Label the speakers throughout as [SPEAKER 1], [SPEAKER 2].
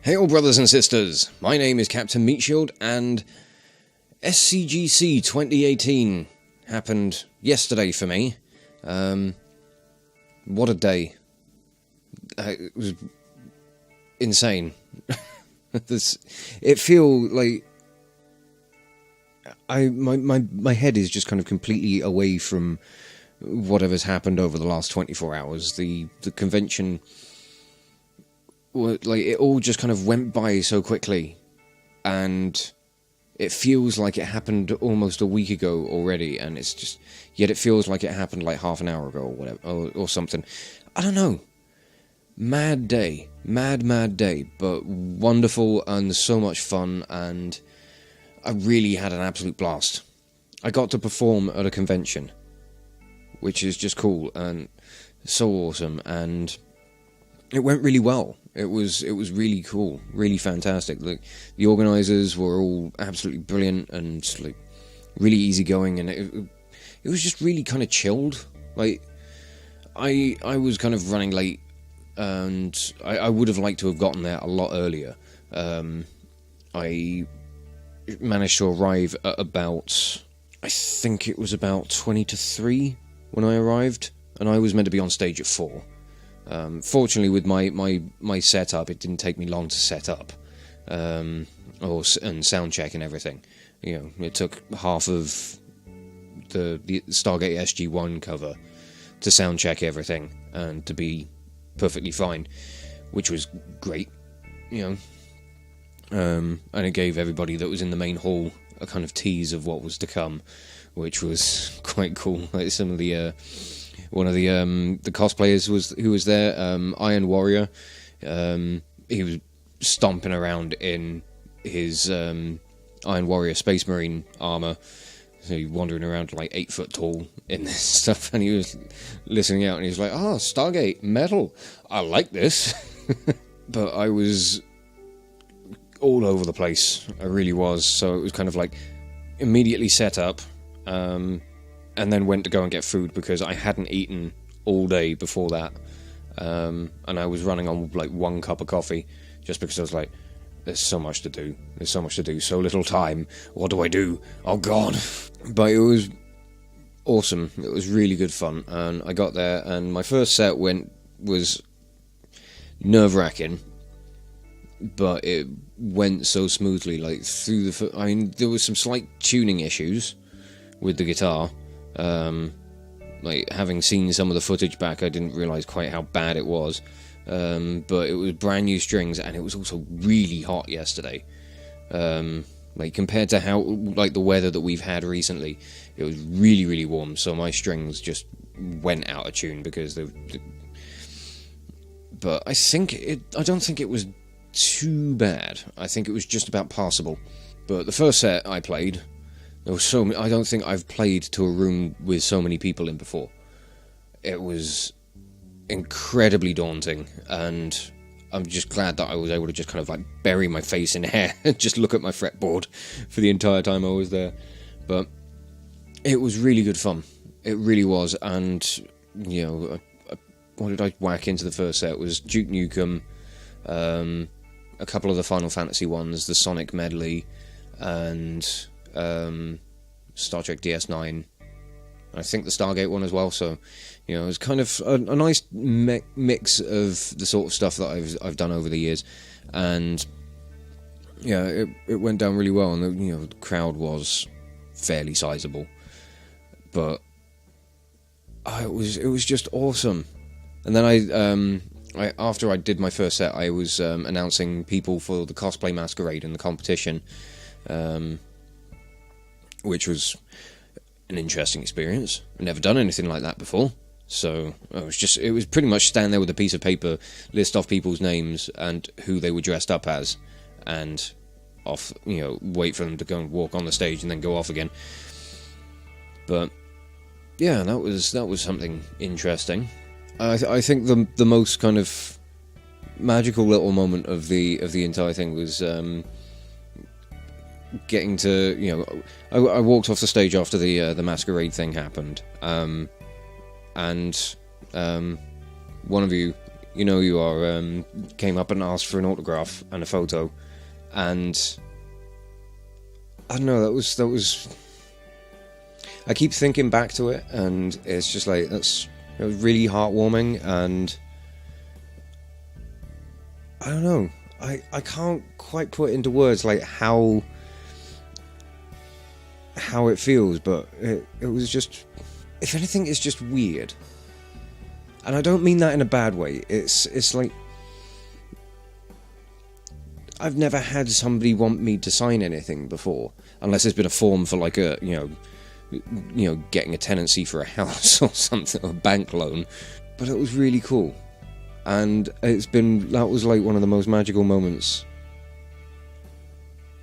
[SPEAKER 1] Hey all brothers and sisters, my name is Captain Meatshield and SCGC 2018 happened yesterday for me. What a day. It was insane. It feels like my head is just kind of completely away from whatever's happened over the last 24 hours. The convention, like, it all just kind of went by so quickly, and it feels like it happened almost a week ago already, and it's just, yet it feels like it happened like half an hour ago or whatever, or something. I don't know. Mad day. Mad day, but wonderful and so much fun, and I really had an absolute blast. I got to perform at a convention, which is just cool and so awesome, and it went really well. It was really cool, really fantastic. Like, the organisers were all absolutely brilliant and like really easygoing, and it was just really kind of chilled. Like, I was kind of running late, and I would have liked to have gotten there a lot earlier. I managed to arrive at about, I think it was about 20 to 3 when I arrived, and I was meant to be on stage at 4. Fortunately, with my setup, it didn't take me long to set up, and sound check and everything. You know, it took half of the Stargate SG-1 cover to sound check everything and to be perfectly fine, which was great, you know. And it gave everybody that was in the main hall a kind of tease of what was to come, which was quite cool. Like, some of the one of the cosplayers who was there, Iron Warrior. He was stomping around in his Iron Warrior Space Marine armor, so he wandering around like 8 foot tall in this stuff, and he was listening out, and he was like, "Oh, Stargate metal, I like this." But I was all over the place. I really was. So it was kind of like immediately set up, and then went to go and get food because I hadn't eaten all day before that, and I was running on like 1 cup of coffee just because I was like, there's so much to do, so little time, what do I do? Oh god. But it was awesome. It was really good fun, and I got there, and my first set was nerve-wracking, but it went so smoothly. Like, I mean, there was some slight tuning issues with the guitar. Like, having seen some of the footage back, I didn't realise quite how bad it was. But it was brand new strings, and it was also really hot yesterday. Like, compared to how, like, the weather that we've had recently, it was really, really warm, so my strings just went out of tune because but I don't think it was too bad. I think it was just about passable. But the first set I played, there was so many, I don't think I've played to a room with so many people in before. It was incredibly daunting, and I'm just glad that I was able to just kind of like bury my face in hair and just look at my fretboard for the entire time I was there. But it was really good fun. It really was. And, you know, what did I whack into the first set? It was Duke Nukem, a couple of the Final Fantasy ones, the Sonic medley, and Star Trek DS9. I think the Stargate one as well. So, you know, it was kind of a nice mix of the sort of stuff that I've done over the years, and yeah, it went down really well, and the crowd was fairly sizable, but it was just awesome. And then I after I did my first set, I was announcing people for the cosplay masquerade and the competition, which was an interesting experience. I've never done anything like that before, so it was pretty much stand there with a piece of paper, list off people's names and who they were dressed up as, and wait for them to go and walk on the stage and then go off again. But yeah, that was something interesting. I think the most kind of magical little moment of the entire thing was getting to, I walked off the stage after the masquerade thing happened, and one of you you know you are, came up and asked for an autograph and a photo, and I don't know, that was. I keep thinking back to it, and it's just like, it was really heartwarming, and I don't know, I can't quite put into words like how it feels, but it was just, if anything, it's just weird. And I don't mean that in a bad way. It's like, I've never had somebody want me to sign anything before, unless it's been a form for like a, you know, getting a tenancy for a house or something, or a bank loan. But it was really cool, and that was like one of the most magical moments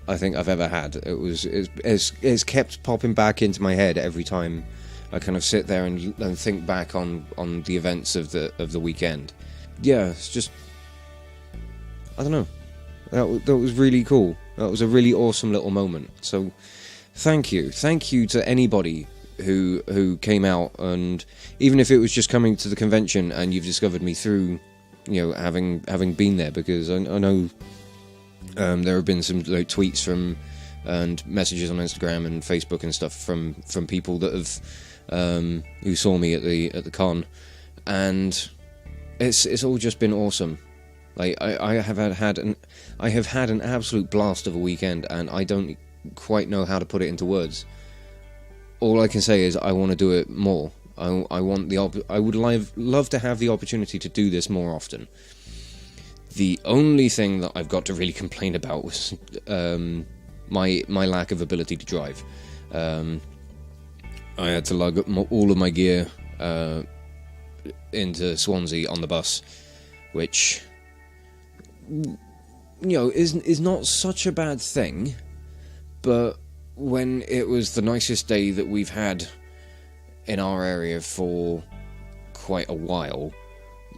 [SPEAKER 1] I think I've ever had. It's kept popping back into my head every time I kind of sit there and think back on the events of the weekend. Yeah, it's just, I don't know. That was really cool. That was a really awesome little moment. So, thank you to anybody who came out, and even if it was just coming to the convention and you've discovered me through, you know, having been there, because I know there have been some like tweets from and messages on Instagram and Facebook and stuff from people that have who saw me at the con, and it's all just been awesome. Like I have had an absolute blast of a weekend, and I don't quite know how to put it into words. All I can say is I want to do it more. I would love to have the opportunity to do this more often. The only thing that I've got to really complain about was my lack of ability to drive. I had to lug all of my gear into Swansea on the bus, which, you know, is not such a bad thing, but when it was the nicest day that we've had in our area for quite a while,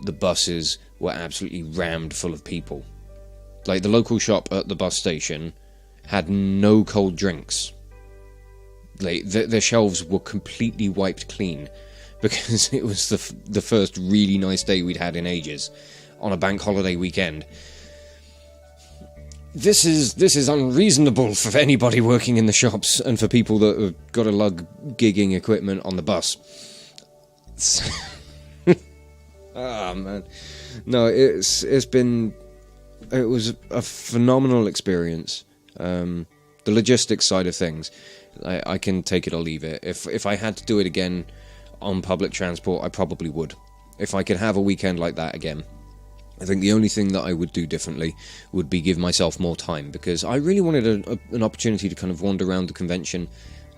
[SPEAKER 1] the buses were absolutely rammed full of people. Like, the local shop at the bus station had no cold drinks. Like, the shelves were completely wiped clean, because it was the first really nice day we'd had in ages, on a bank holiday weekend. This is unreasonable for anybody working in the shops, and for people that have got to lug gigging equipment on the bus. Ah, man. No, it was a phenomenal experience. The logistics side of things, I can take it or leave it. If I had to do it again on public transport, I probably would. If I could have a weekend like that again, I think the only thing that I would do differently would be give myself more time, because I really wanted an opportunity to kind of wander around the convention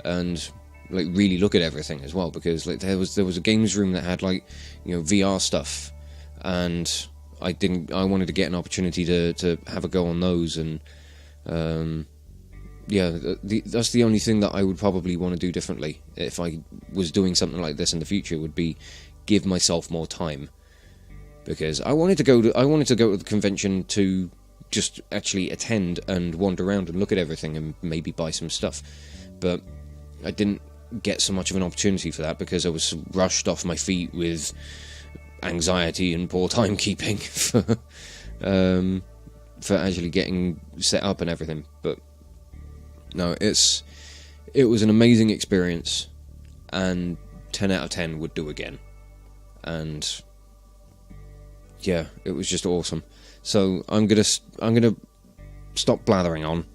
[SPEAKER 1] and like really look at everything as well, because like there was a games room that had like, you know, VR stuff, and I wanted to get an opportunity to have a go on those, and that's the only thing that I would probably want to do differently if I was doing something like this in the future, would be give myself more time. Because I wanted to go to the convention to just actually attend and wander around and look at everything and maybe buy some stuff, but I didn't get so much of an opportunity for that because I was rushed off my feet with anxiety and poor timekeeping for actually getting set up and everything. But no, it was an amazing experience, and 10 out of 10 would do again. And yeah, it was just awesome. So I'm gonna stop blathering on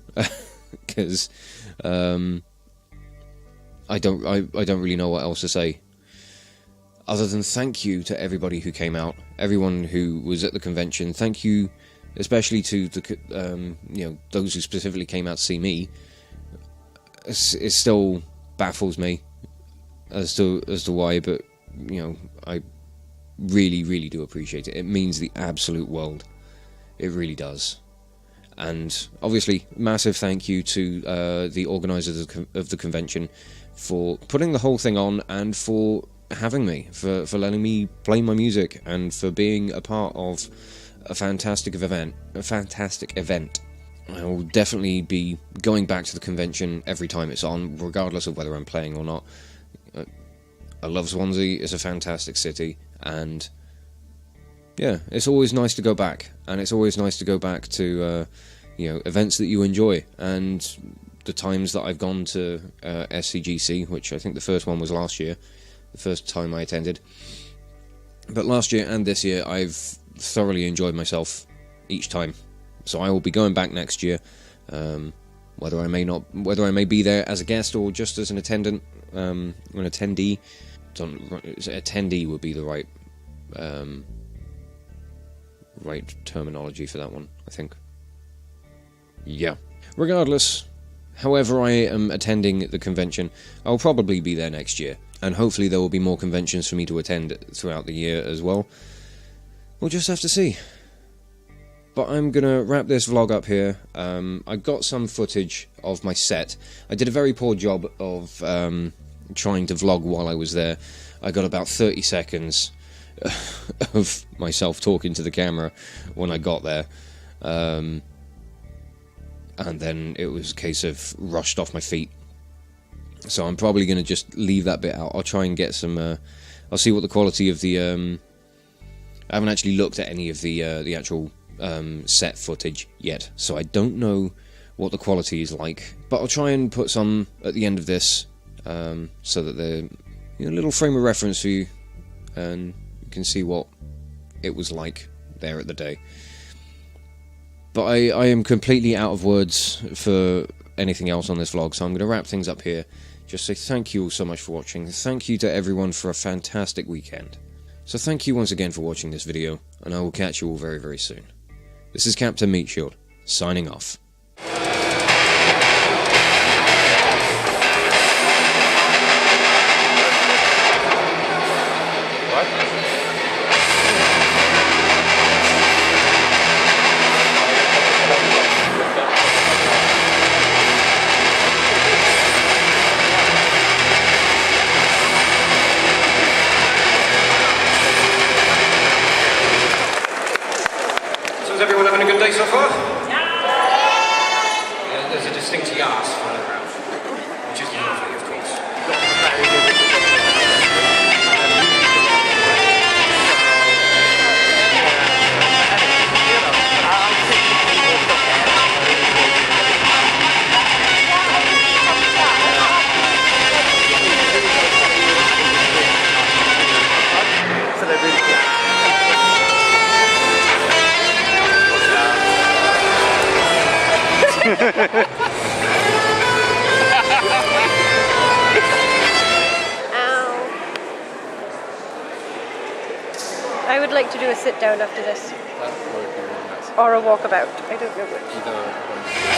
[SPEAKER 1] because I don't really know what else to say other than thank you to everybody who came out, everyone who was at the convention. Thank you, especially to the those who specifically came out to see me. It still baffles me as to why, but you know, I really, really do appreciate it. It means the absolute world. It really does. And obviously, massive thank you to the organisers of the convention for putting the whole thing on, and for having me, for letting me play my music, and for being a part of a fantastic event. I will definitely be going back to the convention every time it's on, regardless of whether I'm playing or not. I love Swansea. It's a fantastic city, and yeah, it's always nice to go back, and it's always nice to go back to events that you enjoy. And the times that I've gone to SCGC, which I think the first one was last year, the first time I attended. But last year and this year, I've thoroughly enjoyed myself each time. So I will be going back next year, whether I may be there as a guest or just as an attendant, an attendee. Attendee would be the right terminology for that one, I think. Yeah. Regardless, however I am attending the convention, I'll probably be there next year, and hopefully there will be more conventions for me to attend throughout the year as well. We'll just have to see. But I'm gonna wrap this vlog up here. I got some footage of my set. I did a very poor job of trying to vlog while I was there. I got about 30 seconds of myself talking to the camera when I got there. And then it was a case of rushed off my feet. So I'm probably going to just leave that bit out. I'll try and get some... I'll see what the quality of the... I haven't actually looked at any of the actual set footage yet, so I don't know what the quality is like. But I'll try and put some at the end of this, so that they're a little frame of reference for you, and you can see what it was like there at the day. But I am completely out of words for anything else on this vlog, so I'm going to wrap things up here. Just say thank you all so much for watching. Thank you to everyone for a fantastic weekend. So thank you once again for watching this video, and I will catch you all very, very soon. This is Captain Meatshield, signing off.
[SPEAKER 2] Is everyone having a good day so far? Yeah, there's a distinct yas from the crowd, which is lovely, of course.
[SPEAKER 3] I would like to do a sit down after this. Or a walkabout. I don't know which.